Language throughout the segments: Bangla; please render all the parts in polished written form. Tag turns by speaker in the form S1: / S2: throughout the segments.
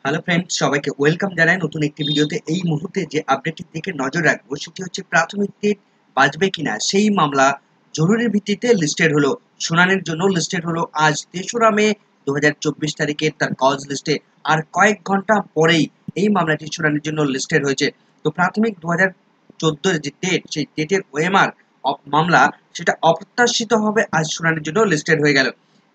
S1: হ্যালো ফ্রেন্ডস, সবাইকে ওয়েলকাম জানাই নতুন একটি ভিডিওতে। এই মুহূর্তে যে আপডেটটির দিকে নজর রাখবো সেটি হচ্ছে প্রাথমিক টেট বাঁচবে কিনা সেই মামলা জরুরি ভিত্তিতে লিস্টেড হলো, শুনানির জন্য লিস্টেড হলো আজ ৩রা মে ২০২৪ তারিখে তার কজ লিস্টে। আর কয়েক ঘন্টা পরেই এই মামলাটি শুনানির জন্য লিস্টেড হয়েছে। তো প্রাথমিক ২০১৪ যে টেট, সেই টেটের ওএমআর মামলা সেটা অপ্রত্যাশিতভাবে আজ শুনানির জন্য লিস্টেড হয়ে গেল।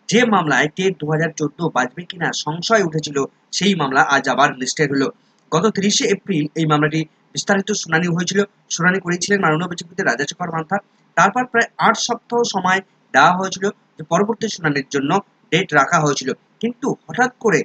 S1: যে মামলায় টেট ২০১৪ বাঁচবে কিনা সংশয় উঠেছিল, সেই মামলা আজ আবার লিস্টেড হলো। গত ৩০শে এপ্রিল এই মামলাটি বিস্তারিত শুনানি হয়েছিল। শুনানি করেছিলেন মাননীয় বিচারপতি রাজাশেখর মান্থা। তারপর প্রায় ৮ সপ্তাহ সময় দেওয়া হয়েছিল যে পরবর্তী শুনানির জন্য ডেট রাখা হয়েছিল। কিন্তু হঠাৎ করে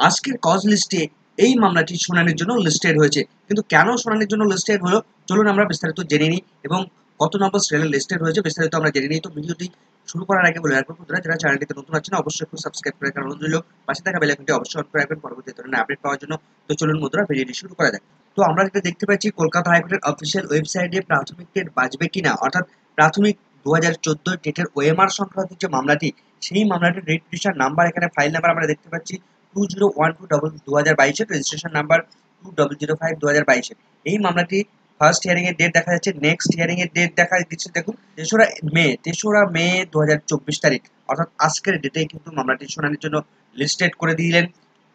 S1: আজকের কজ লিস্টে এই মামলাটি শুনানির জন্য লিস্টেড হয়েছে। কিন্তু কেন শুনানির জন্য লিস্টেড হলো, চলুন আমরা বিস্তারিত জেনে নিই এবং কত নম্বর সিরিয়ালে লিস্টেড হয়েছে বিস্তারিত আমরা জেনে নিই। তো ভিডিওটি শুরু করার আগে বলে রাখবো বন্ধুরা, যারা চ্যানেলটিতে নতুন আছেন অবশ্যই একটু সাবস্ক্রাইব করে রাখার অনুরোধ রইল। পাশে থাকা বেল আইকনটি অবশ্যই অন করে রাখবেন পরবর্তী ধরনের আপডেট পাওয়ার জন্য। তো চলুন বন্ধুরা, ভিডিওটি শুরু করা যাক। তো আমরা যেটা দেখতে পাচ্ছি, কলকাতা হাইকোর্টের অফিসিয়াল ওয়েবসাইটে প্রাথমিক টেট বাঁচবে কিনা অর্থাৎ প্রাথমিক ২০১৪ টেটের ওএমআর সংক্রান্ত যে মামলাটি, সেই মামলাটির রিট পিটিশন নাম্বার, এখানে ফাইল নাম্বার আমরা দেখতে পাচ্ছি 2012/2022, রেজিস্ট্রেশন নাম্বার 2005/2022। এই মামলাটি ফার্স্ট হিয়ারিং এর ডেট দেখা যাচ্ছে, নেক্সট হিয়ারিং এর ডেট দেখা দিচ্ছে দেখুন ৩রা মে ২০২৪ তারিখ, অর্থাৎ আজকের ডেটে কিন্তু মামলাটি শুনানির জন্য লিস্টেড করে দিলেন।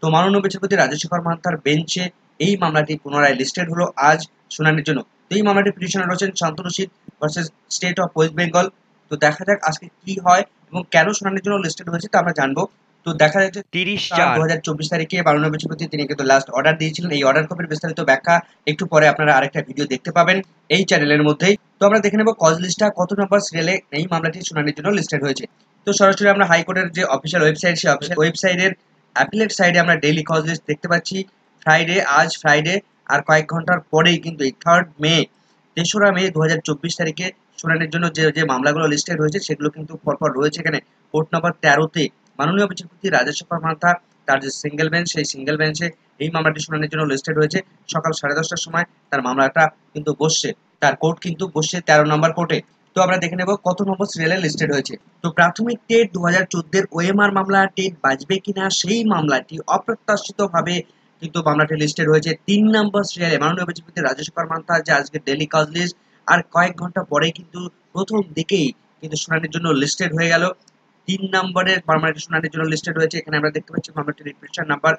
S1: তো মাননীয় বিচারপতি রাজাশেখর মান্থার বেঞ্চে এই মামলাটি পুনরায় লিস্টেড হলো আজ শুনানির জন্য। তো এই মামলাটি পিটিশনার রয়েছেন Shantanu Sit versus state of West Bengal. তো দেখা যাক আজকে কি হয় এবং কেন শুনানির জন্য লিস্টেড হয়েছে তা আমরা জানবো। তো দেখা যাচ্ছে 30/4/2024 তারিখে মাননীয় বিচারপতি তিনি কিন্তু লাস্ট অর্ডার দিয়েছিলেন। এই অর্ডার কপির বিস্তারিত ব্যাখ্যা একটু পরে আপনারা আরেকটা ভিডিও দেখতে পাবেন এই চ্যানেলের মধ্যেই। তো আমরা দেখে নেব কজ লিস্টটা কত নম্বর সিরিয়ালে এই মামলাটি শুনানির জন্য লিস্টেড হয়েছে। তো সরাসরি আমরা হাইকোর্টের যে অফিসিয়াল ওয়েবসাইট, সেই অফিসিয়াল ওয়েবসাইটের অ্যাপিলেট সাইডে আমরা ডেইলি কজ লিস্ট দেখতে পাচ্ছি। আজ ফ্রাইডে, আর কয়েক ঘন্টার পরেই কিন্তু এই ৩রা মে ২০২৪ তারিখে শুনানির জন্য যে মামলাগুলো লিস্টেড হয়েছে সেগুলো কিন্তু পরপর রয়েছে। এখানে কোর্ট নম্বর ১৩তে মাননীয় বিচারপতি রাজাশেখর মান্থা তার যে সিঙ্গেল বেঞ্চ, সেই সিঙ্গেল বেঞ্চে এই মামলাটি শুনানির জন্য লিস্টেড হয়েছে। সকাল 10:30টার সময় তার মামলাটা কিন্তু বসছে, তার কোর্ট কিন্তু বসছে ১৩ নম্বর কোর্টে। তো আমরা দেখে নেব কত নম্বর সিরিয়ালে লিস্টেড হয়েছে। তো প্রাথমিক টেট ২০১৪ ওএমআর মামলা টেট বাঁচবে কিনা সেই মামলাটি অপ্রত্যাশিতভাবে কিন্তু মামলাটি লিস্টেড হয়েছে ৩ নম্বর সিরিয়ালে মাননীয় বিচারপতি রাজাশেখর মান্থা যে আজকে ডেইলি কজ লিস্ট, আর কয়েক ঘন্টা পরেই কিন্তু প্রথম দিকেই কিন্তু শুনানির জন্য লিস্টেড হয়ে গেল। ৩ নম্বরের মামলাটি শুনানির জন্য লিস্টেড হয়েছে। এখানে আমরা দেখতে পাচ্ছি মামলাটির রিট পিটিশন নাম্বার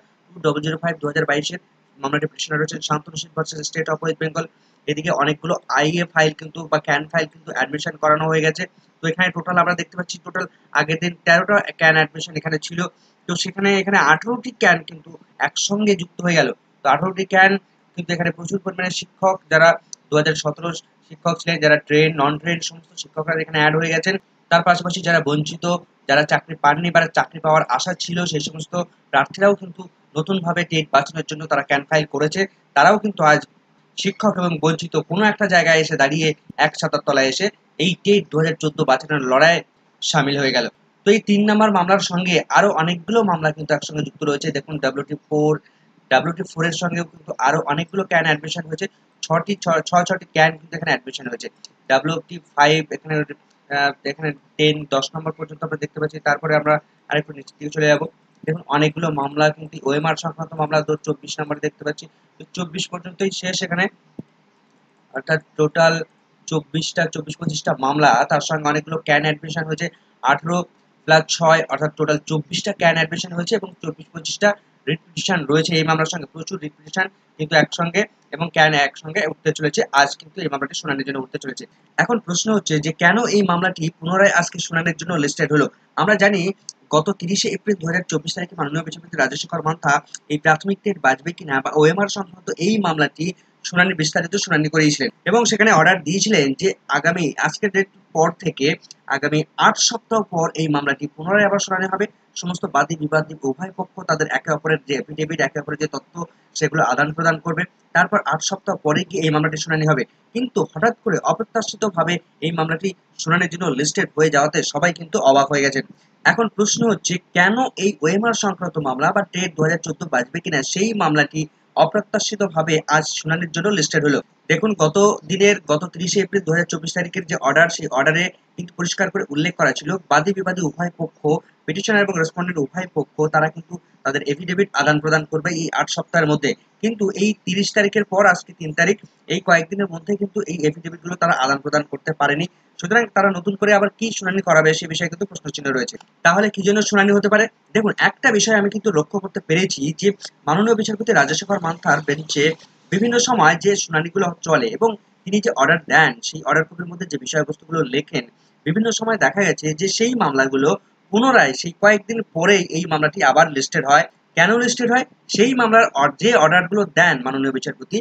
S1: 2005/2022। মামলাটির পিটিশনার রয়েছেন Shantanu Sit versus state of West Bengal. এদিকে অনেকগুলো আইএ ফাইল কিন্তু বা ক্যান ফাইল কিন্তু অ্যাডমিশন করানো হয়ে গেছে। তো এখানে টোটাল আমরা দেখতে পাচ্ছি টোটাল আগের দিন ১৩টা ক্যান অ্যাডমিশন এখানে ছিল। তো এখানে ১৮টি ক্যান কিন্তু একসঙ্গে যুক্ত হয়ে গেল। তো ১৮টি ক্যান কিন্তু এখানে প্রচুর পরিমাণে শিক্ষক, যারা ২০১৭ শিক্ষক ছিলেন, যারা ট্রেন নন ট্রেন সমস্ত শিক্ষকরা এখানে অ্যাড হয়ে গেছেন। তার পাশাপাশি যারা বঞ্চিত, যারা চাকরি পাননি বা চাকরি পাওয়ার আশা ছিল, সেই সমস্ত প্রার্থীরাও কিন্তু নতুনভাবে টেট বাঁচানোর জন্য তারা ক্যান ফাইল করেছে। তারাও কিন্তু আজ শিক্ষক এবং বঞ্চিত কোনো একটা জায়গায় এসে দাঁড়িয়ে এক ছাতার তলায় এসে এই টেট ২০১৪ বাঁচানোর লড়াইয়ে সামিল হয়ে গেল। তো এই ৩ নম্বর মামলার সঙ্গে আরো অনেকগুলো মামলা কিন্তু একসঙ্গে যুক্ত রয়েছে। দেখুন WT4 এর সঙ্গেও কিন্তু আরো অনেকগুলো ক্যান অ্যাডমিশন হয়েছে। ছটি ক্যান কিন্তু এখানে অ্যাডমিশন হয়েছে। WT5 এখানে 10 নম্বর পর্যন্ত আমরা দেখতে পাচ্ছি। তারপরে আমরা আরেকটু নিচের দিকে চলে যাব। দেখুন অনেকগুলো মামলা কিন্তু ওএমআর সংক্রান্ত মামলা ২৪ নম্বরে দেখতে পাচ্ছি। তো ২৪ পর্যন্তই শেষ এখানে, অর্থাৎ টোটাল ২৪-২৫টা মামলা, তার সঙ্গে অনেকগুলো ক্যান অ্যাডমিশন হয়েছে। ১৮+৬ অর্থাৎ টোটাল ২৪টা ক্যান অ্যাডমিশন হয়েছে এবং ২৪-২৫টা রিট পিটিশন রয়েছে এই মামলার সঙ্গে। প্রচুর রিট পিটিশন কিন্তু একসঙ্গে এবং ক্যান একসঙ্গে উঠতে চলেছে। আজ কিন্তু এই মামলাটি শুনানির জন্য উঠতে চলেছে। এখন প্রশ্ন হচ্ছে যে কেন এই মামলাটি পুনরায় আজকে শুনানির জন্য লিস্টেড হলো। আমরা জানি গত ৩০শে এপ্রিল ২০২৪ তারিখে মাননীয় বিচারপতি রাজাশেখর মান্থা এই প্রাথমিক টেট বাঁচবে কিনা বা ওএমআর সংক্রান্ত এই মামলাটি বিস্তারিত শুনানি করিয়েছিলেন এবং সেখানে অর্ডার দিয়েছিলেন যে আগামী আজকের ডেট পর থেকে আগামী ৮ সপ্তাহ পর এই মামলাটি পুনরায় আবার শুনানি হবে। সমস্ত বাদী বিবাদী উভয় পক্ষ তাদের একে অপরের যে এফিডেভিট, একে অপরের যে তথ্য, সেগুলো আদান প্রদান করবে। তারপর ৮ সপ্তাহ পরে গিয়ে এই মামলাটি শুনানি হবে। কিন্তু হঠাৎ করে অপ্রত্যাশিতভাবে এই মামলাটি শুনানির জন্য লিস্টেড হয়ে যাওয়াতে সবাই কিন্তু অবাক হয়ে গেছেন। এখন প্রশ্ন হচ্ছে কেন এই ওএমআর সংক্রান্ত মামলা বা টেট ২০১৪ বাঁচবে কিনা সেই মামলাটি অপ্রত্যাশিতভাবে আজ শুনানির জন্য লিস্টেড হলো। দেখুন গত ৩০শে এপ্রিল ২০২৪ তারিখের যে অর্ডার, সেই অর্ডারে কিন্তু পরিষ্কার করে উল্লেখ করা ছিল বাদী বিবাদী উভয় পক্ষ, পিটিশনার এবং রেসপন্ডেন্ট উভয় পক্ষ, তারা কিন্তু তাদের এফিডেভিট আদান প্রদান করবে এই 8 সপ্তাহের মধ্যে। কিন্তু এই 30 তারিখের পর আজকে 3 তারিখ, এই কয়েকদিনের মধ্যে কিন্তু এই এফিডেভিট গুলো তারা আদান প্রদান করতে পারেনি। সুতরাং তারা নতুন করে আবার কি শুনানি করাবে সে বিষয়ে কিন্তু প্রশ্নচিহ্ন রয়েছে। তাহলে কি জন্য শুনানি হতে পারে? দেখুন, একটা বিষয় আমি কিন্তু লক্ষ্য করতে পেরেছি যে মাননীয় বিচারপতি রাজশেখর মান্থার বেঞ্চে বিভিন্ন সময় যে শুনানিগুলো চলে এবং তিনি যে অর্ডার দেন সেই অর্ডার কপির মধ্যে যে বিষয়বস্তুগুলো লেখেন, বিভিন্ন সময় দেখা গেছে যে সেই মামলাগুলো পুনরায় সেই কয়েকদিন পরেই এই মামলাটি আবার লিস্টেড হয়। কেন লিস্টেড হয়? সেই মামলার যে অর্ডারগুলো দেন মাননীয় বিচারপতি,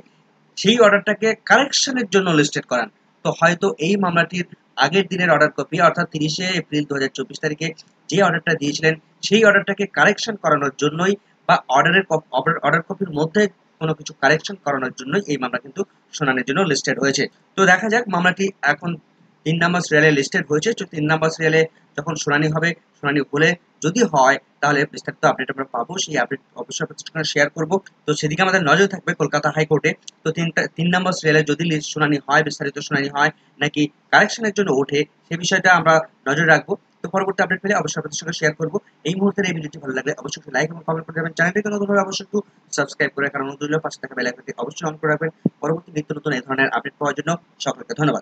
S1: সেই অর্ডারটাকে কারেকশনের জন্য লিস্টেড করান। তো হয়তো এই মামলাটির আগের দিনের অর্ডার কপি অর্থাৎ 30শে এপ্রিল 2024 তারিখে যে অর্ডারটা দিয়েছিলেন সেই অর্ডারটাকে কারেকশন করানোর জন্যই বা অর্ডার কপির মধ্যে কোনো কিছু কারেকশন করানোর জন্যই এই মামলা কিন্তু শুনানির জন্য লিস্টেড হয়েছে। তো দেখা যাক, মামলাটি এখন 3 নম্বর সিরিয়ালে লিস্টেড হয়েছে। তো 3 নম্বর সিরিয়ালে যখন শুনানি হবে, শুনানি হলে যদি হয় তাহলে বিস্তারিত আপডেট আমরা পাবো। সেই আপডেট অবশ্যই আপনাদের সঙ্গে শেয়ার করব। তো সেদিকে আমাদের নজর থাকবে কলকাতা হাইকোর্টে। তো 3 নম্বর সিরিয়ালে যদি শুনানি হয়, বিস্তারিত শুনানি হয় নাকি কারেকশনের জন্য ওঠে, সে বিষয়টা আমরা নজর রাখবো। তো পরবর্তী আপডেট পেলে অবশ্যই আপনাদের সঙ্গে শেয়ার করব। এই মুহূর্তের এই ভিডিওটি ভালো লাগলে অবশ্যই লাইক এবং কমেন্ট করে যাবেন। চ্যানেলটিকে নতুন হলে অবশ্যই একটু সাবস্ক্রাইব করে কারণ নতুন হলে পাশে থাকা বেল আইকনটি অবশ্যই অন করে রাখবেন পরবর্তী নিত্য নতুন এই ধরনের আপডেট পাওয়ার জন্য। সকলকে ধন্যবাদ।